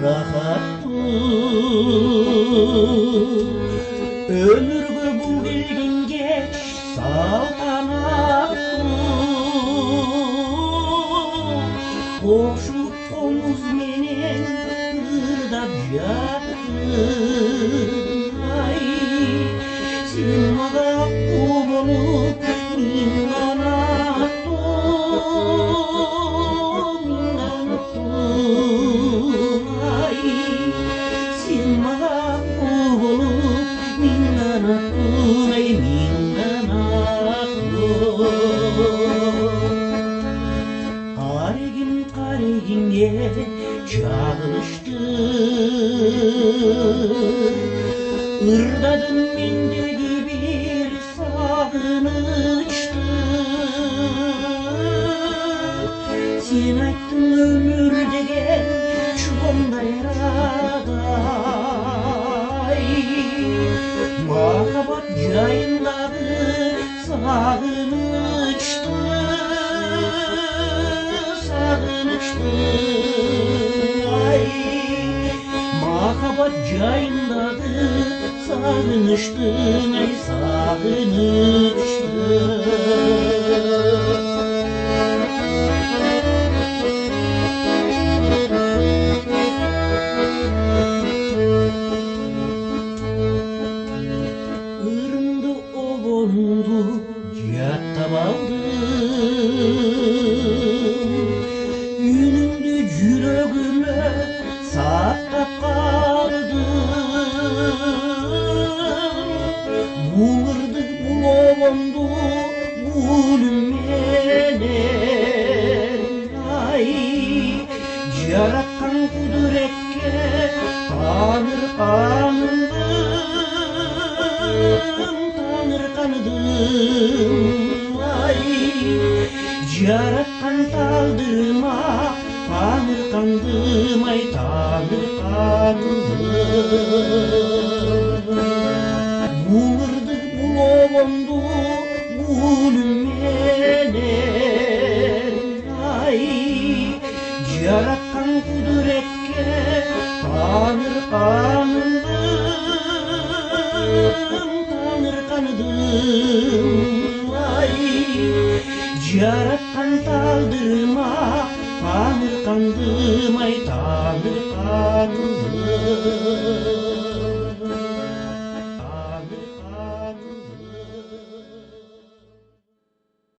рахаттуу өмүргө бул келген кеч салтанаттуу кошуп комуз менен ырдап жаттым ай сен мага кул болуп мен канаттуу ай сен мага кул болуп мен канаттуу ай мен канаттуу карегимге чагылышты ырдадым мендеги бир сагынычты сен айттың өмүр деген чугундай радай махаббат жайындагы сагынычты ай махаббат жайындагы сагынычтың ай сагынычты ырымды обонду жаттап алдым үнүңдү жүрөгүмө сактап калдым бул ырды бул обонду бул үн менен ай жараткан кудуретке таңыркандым ай жараткан талдырма таңыркандым ай таңыркандым бул ырды бул обонду бул үн менен ай жараткан